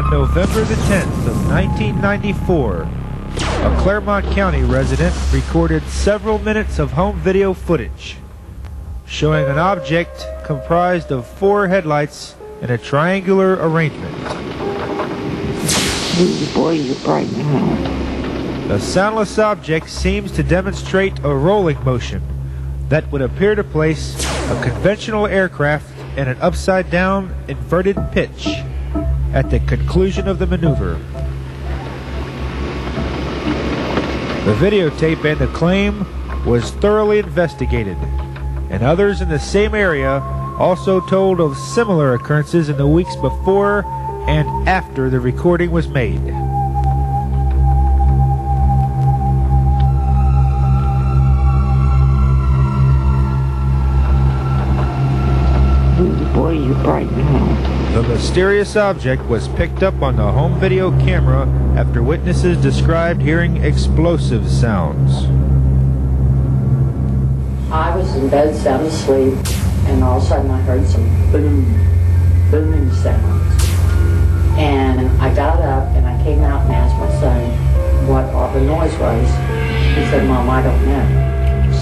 On November the 10th of 1994, a Clermont County resident recorded several minutes of home video footage showing an object comprised of 4 headlights in a triangular arrangement. Boy, you're bright now. The soundless object seems to demonstrate a rolling motion that would appear to place a conventional aircraft in an upside-down inverted pitch at the conclusion of the maneuver. The videotape and the claim was thoroughly investigated, and others in the same area also told of similar occurrences in the weeks before and after the recording was made. Boy, you're bright now. The mysterious object was picked up on the home video camera after witnesses described hearing explosive sounds. I was in bed, sound asleep, and all of a sudden I heard some booming sounds. And I got up and I came out and asked my son what all the noise was. He said, "Mom, I don't know."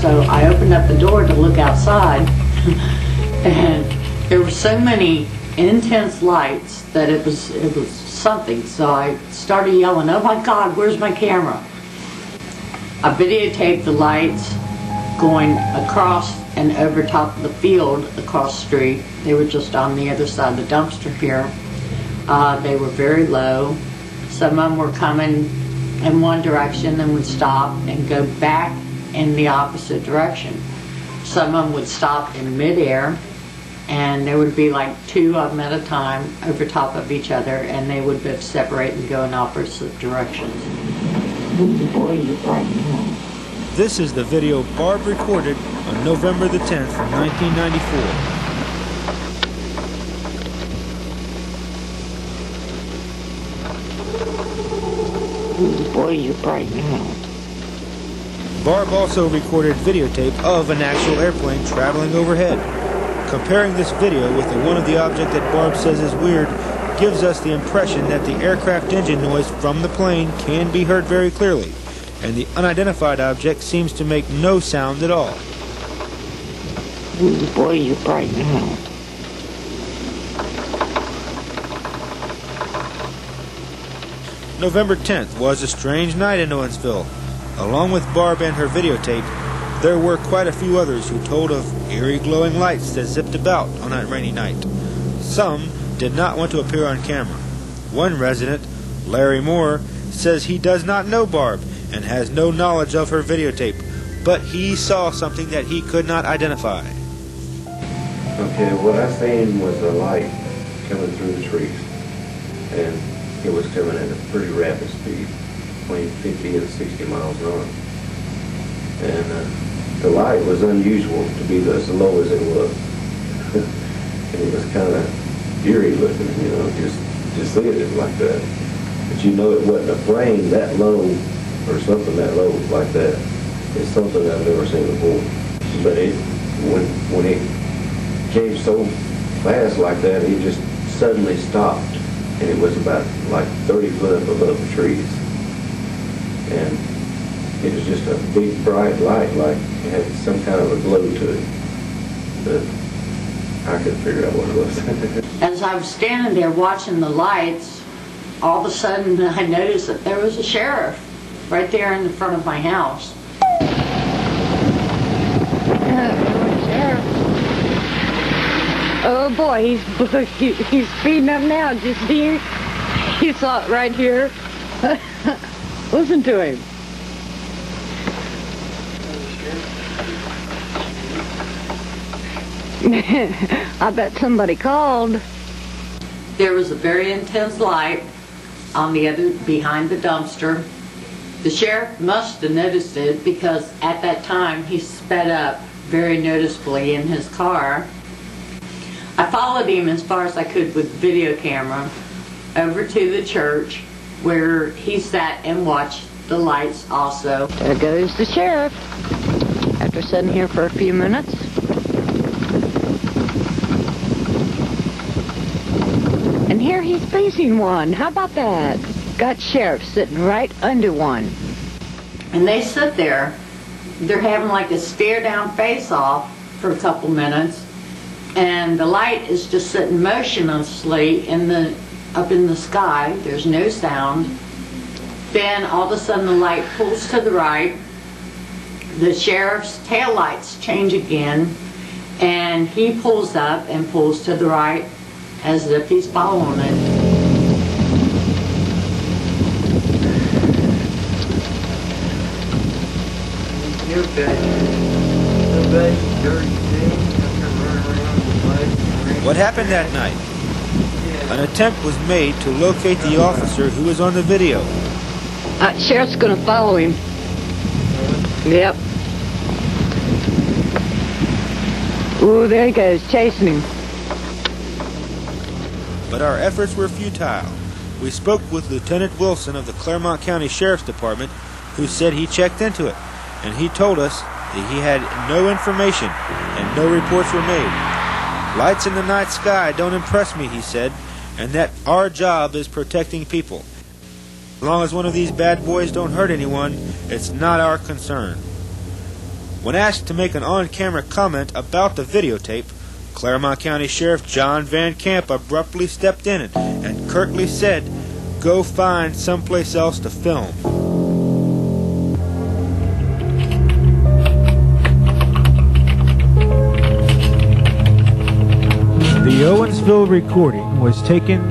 So I opened up the door to look outside, and there were so many intense lights that it was something. So I started yelling, "Oh my God, where's my camera?" I videotaped the lights going across and over top of the field across the street. They were just on the other side of the dumpster here. They were very low. Some of them were coming in one direction and would stop and go back in the opposite direction. Some of them would stop in midair, and there would be like 2 of them at a time over top of each other, and they would both separate and go in opposite directions. Boy, you're bright now. This is the video Barb recorded on November the 10th of 1994. Boy, you're bright now. Barb also recorded videotape of an actual airplane traveling overhead. Comparing this video with the one of the object that Barb says is weird gives us the impression that the aircraft engine noise from the plane can be heard very clearly, and the unidentified object seems to make no sound at all. Boy, you're bright now. November 10th was a strange night in Owensville. Along with Barb and her videotape, there were quite a few others who told of eerie glowing lights that zipped about on that rainy night. Some did not want to appear on camera. One resident, Larry Moore, says he does not know Barb and has no knowledge of her videotape, but he saw something that he could not identify. Okay, what I seen was a light coming through the trees, and it was coming at a pretty rapid speed, between 50 and 60 miles an hour. And the light was unusual to be as low as it was. And it was kind of eerie looking, you know, just seeing it like that. But you know it wasn't a plane that low or something that low like that. It's something I've never seen before. But when it came so fast like that, it just suddenly stopped. And it was about like 30 foot up above the trees. And it was just a big bright light, like it had some kind of a glow to it. But I couldn't figure out what it was. As I was standing there watching the lights, all of a sudden I noticed that there was a sheriff right there in the front of my house. Sheriff. Oh boy, he's speeding up now. Just here. You saw it right here. Listen to him. I bet somebody called. There was a very intense light on the other, behind the dumpster. The sheriff must have noticed it because at that time he sped up very noticeably in his car. I followed him as far as I could with the video camera over to the church where he sat and watched the lights also. There goes the sheriff. After sitting here for a few minutes. And here he's facing one. How about that? Got sheriff sitting right under one. And they sit there. They're having like a stare down face off for a couple minutes. And the light is just sitting motionlessly up in the sky. There's no sound. Then all of a sudden the light pulls to the right. The sheriff's tail lights change again. And he pulls up and pulls to the right as if he's following it. What happened that night? An attempt was made to locate the officer who was on the video. Sheriff's gonna follow him. Yep. Ooh, there he goes, chasing him. But our efforts were futile. We spoke with Lieutenant Wilson of the Clermont County Sheriff's Department, who said he checked into it, and he told us that he had no information and no reports were made. Lights in the night sky don't impress me, he said, and that our job is protecting people. As long as one of these bad boys don't hurt anyone, it's not our concern. When asked to make an on-camera comment about the videotape, Clermont County Sheriff John Van Camp abruptly stepped in and curtly said, "Go find someplace else to film." The Owensville recording was taken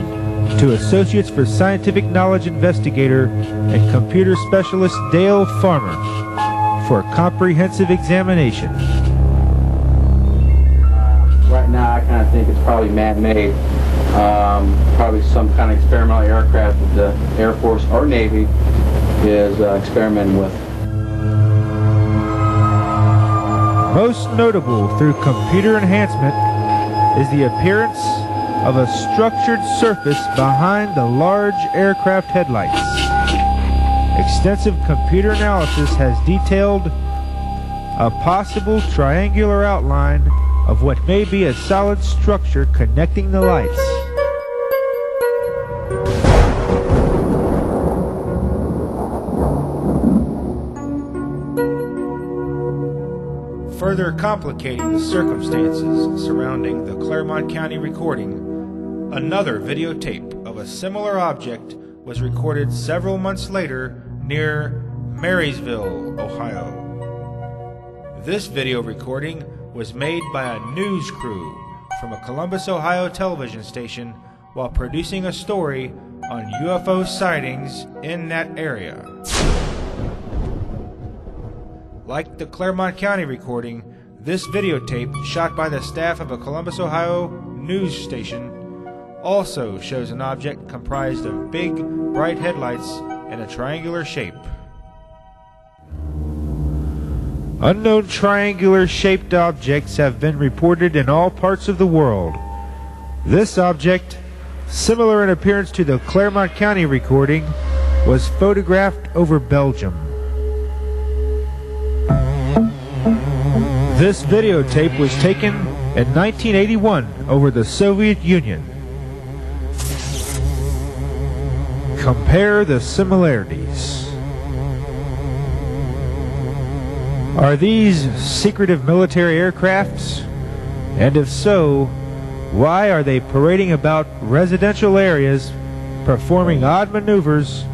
to Associates for Scientific Knowledge investigator and computer specialist Dale Farmer for comprehensive examination. Right now I kind of think it's probably man-made, probably some kind of experimental aircraft that the Air Force or Navy is experimenting with. Most notable through computer enhancement is the appearance of a structured surface behind the large aircraft headlights. Extensive computer analysis has detailed a possible triangular outline of what may be a solid structure connecting the lights. Further complicating the circumstances surrounding the Clermont County recording, another videotape of a similar object was recorded several months later near Marysville, Ohio. This video recording was made by a news crew from a Columbus, Ohio television station while producing a story on UFO sightings in that area. Like the Clermont County recording, this videotape, shot by the staff of a Columbus, Ohio news station, also shows an object comprised of big, bright headlights in a triangular shape. Unknown triangular-shaped objects have been reported in all parts of the world. This object, similar in appearance to the Clermont County recording, was photographed over Belgium. This videotape was taken in 1981 over the Soviet Union. Compare the similarities. Are these secretive military aircrafts? And if so, why are they parading about residential areas, performing odd maneuvers,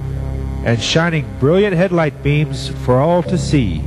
and shining brilliant headlight beams for all to see?